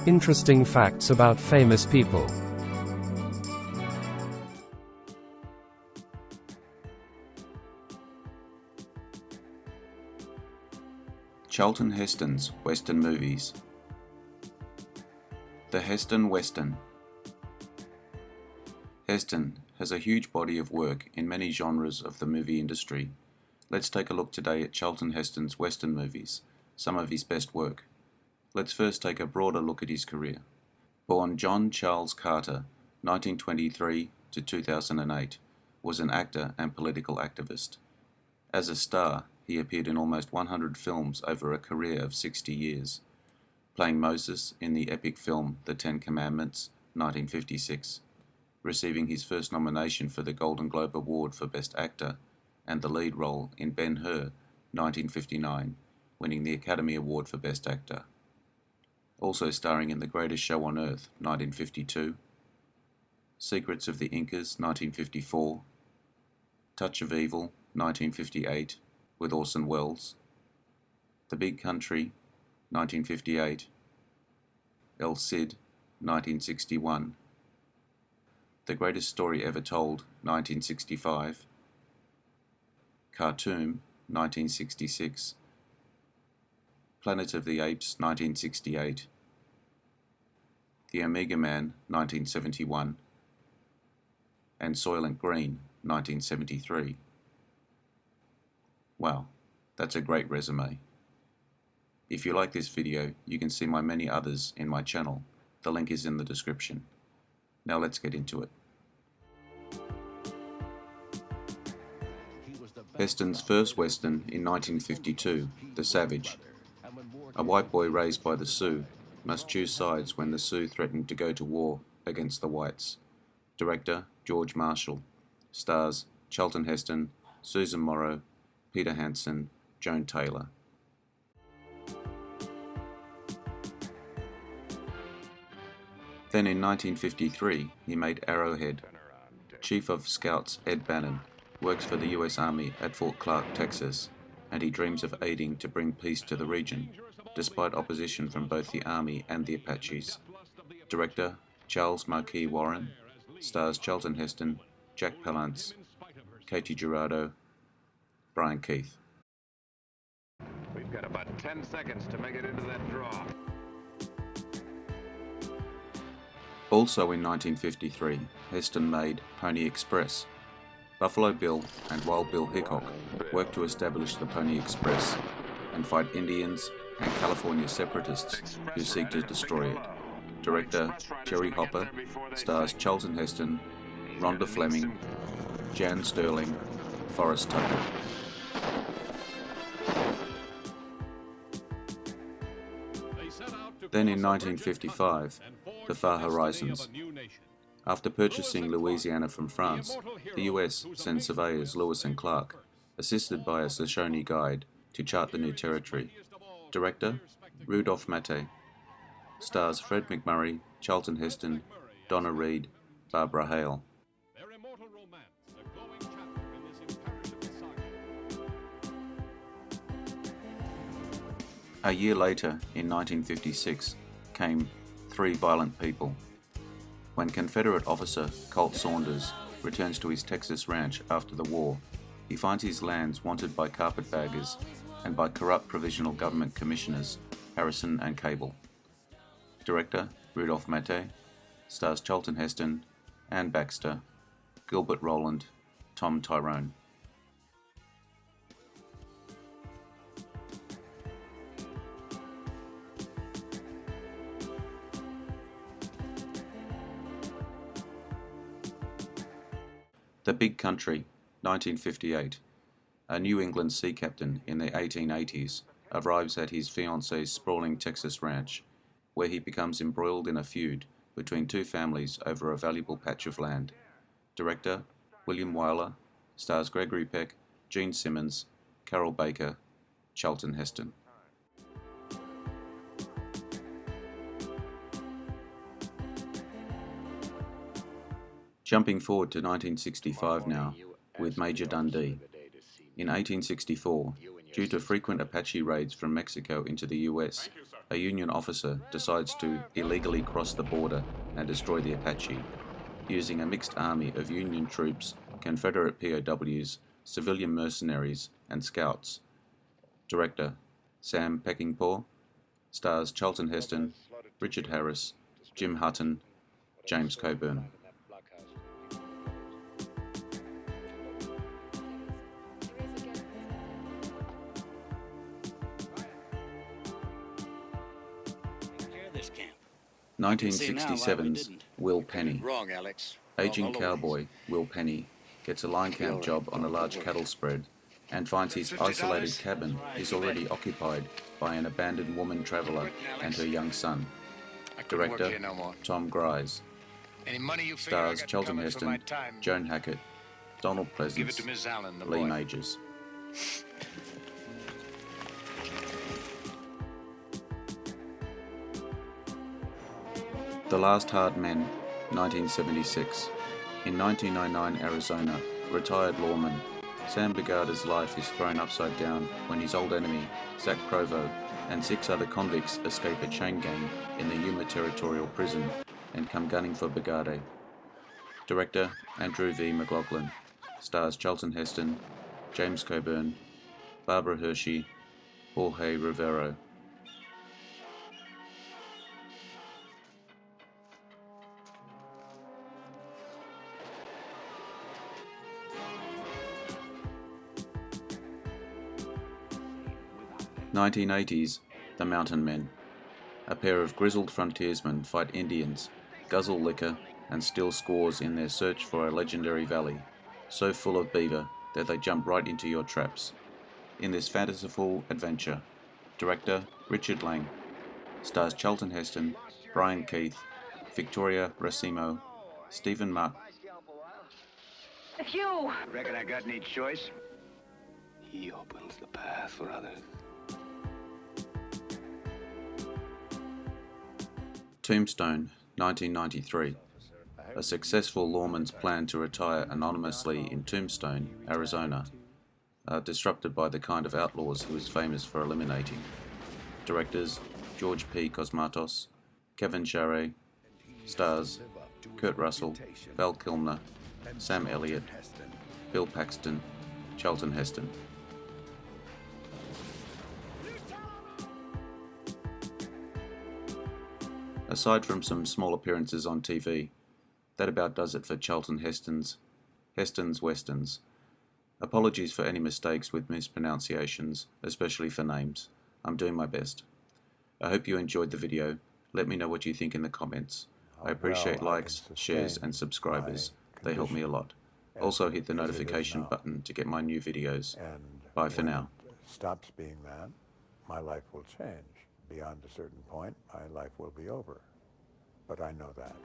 Interesting facts about famous people. Charlton Heston's Western movies. The Heston Western. Heston has a huge body of work in many genres of the movie industry. Let's take a look today at Charlton Heston's Western movies, some of his best work. Let's first take a broader look at his career. Born John Charles Carter, 1923 to 2008, was an actor and political activist. As a star, he appeared in almost 100 films over a career of 60 years, playing Moses in the epic film The Ten Commandments, 1956, receiving his first nomination for the Golden Globe Award for Best Actor, and the lead role in Ben-Hur, 1959, winning the Academy Award for Best Actor. Also starring in The Greatest Show on Earth, 1952, Secrets of the Incas, 1954, Touch of Evil, 1958, with Orson Welles, The Big Country, 1958, El Cid, 1961, The Greatest Story Ever Told, 1965, Khartoum, 1966, Planet of the Apes, 1968, The Omega Man, 1971, and Soylent Green, 1973. Wow, that's a great resume. If you like this video, you can see my many others in my channel. The link is in the description. Now let's get into it. Heston's first Western in 1952, The Savage. A white boy raised by the Sioux must choose sides when the Sioux threaten to go to war against the whites. Director George Marshall. Stars Charlton Heston, Susan Morrow, Peter Hansen, Joan Taylor. Then in 1953, he made Arrowhead. Chief of Scouts Ed Bannon works for the US Army at Fort Clark, Texas, and he dreams of aiding to bring peace to the region, despite opposition from both the Army and the Apaches. Director Charles Marquis Warren. Stars Charlton Heston, Jack Palance, Katie Jurado, Brian Keith. We've got about 10 seconds to make it into that draw. Also in 1953, Heston made Pony Express. Buffalo Bill and Wild Bill Hickok work to establish the Pony Express and fight Indians and California separatists who seek to destroy it. Director Jerry Hopper. Stars Charlton Heston, Rhonda Fleming, Jan Sterling, Forrest Tucker. Then in 1955, The Far Horizons. After purchasing Louisiana from France, the US sent surveyors Lewis and Clark, assisted by a Shoshone guide, to chart the new territory. Director Rudolph Maté. Stars Fred McMurray, Charlton Heston, Donna Reed, Barbara Hale. A year later, in 1956, came Three Violent People. When Confederate officer Colt Saunders returns to his Texas ranch after the war, he finds his lands wanted by carpetbaggers and by corrupt provisional government commissioners Harrison and Cable. Director Rudolph Maté. Stars Charlton Heston, Ann Baxter, Gilbert Roland, Tom Tyrone. The Big Country, 1958. A New England sea captain in the 1880s arrives at his fiancee's sprawling Texas ranch, where he becomes embroiled in a feud between two families over a valuable patch of land. Director William Wyler. Stars Gregory Peck, Gene Simmons, Carol Baker, Charlton Heston. Jumping forward to 1965 now, with Major Dundee. In 1864, Due to frequent Apache raids from Mexico into the US, a Union officer decides to illegally cross the border and destroy the Apache, using a mixed army of Union troops, Confederate POWs, civilian mercenaries, and scouts. Director Sam Peckinpah. Stars Charlton Heston, Richard Harris, Jim Hutton, James Coburn. This camp. 1967's Will Penny. Wrong, Alex. Aging cowboy Will Penny gets a line camp job on a large cattle spread and finds his isolated cabin is already occupied by an abandoned woman traveller and her young son. Director Tom Grise. Stars Charlton Heston, Joan Hackett, Donald Pleasance, Lee Majors. The Last Hard Men, 1976. In 1909 Arizona, retired lawman Sam Bugada's life is thrown upside down when his old enemy, Zach Provo, and 6 other convicts escape a chain gang in the Yuma Territorial Prison and come gunning for Bugada. Director Andrew V. McLaughlin. Stars Charlton Heston, James Coburn, Barbara Hershey, Jorge Rivero. '80s, The Mountain Men. A pair of grizzled frontiersmen fight Indians, guzzle liquor, and steal scores in their search for a legendary valley, so full of beaver that they jump right into your traps. In this fantasyful adventure, director Richard Lang. Stars Charlton Heston, Brian Keith, Victoria Racimo, Stephen Mark. It's you! Reckon I got any choice? He opens the path for others. Tombstone, 1993. A successful lawman's plan to retire anonymously in Tombstone, Arizona, are disrupted by the kind of outlaws he was famous for eliminating. Directors George P. Cosmatos, Kevin Charret. Stars Kurt Russell, Val Kilmer, Sam Elliott, Bill Paxton, Charlton Heston. Aside from some small appearances on TV, that about does it for Charlton Heston's Westerns. Apologies for any mistakes with mispronunciations, especially for names. I'm doing my best. I hope you enjoyed the video. Let me know what you think in the comments. I appreciate likes, shares and subscribers. They help me a lot. Also hit the notification button to get my new videos. Bye for now. Stops being that, my life will change. Beyond a certain point, my life will be over. But I know that.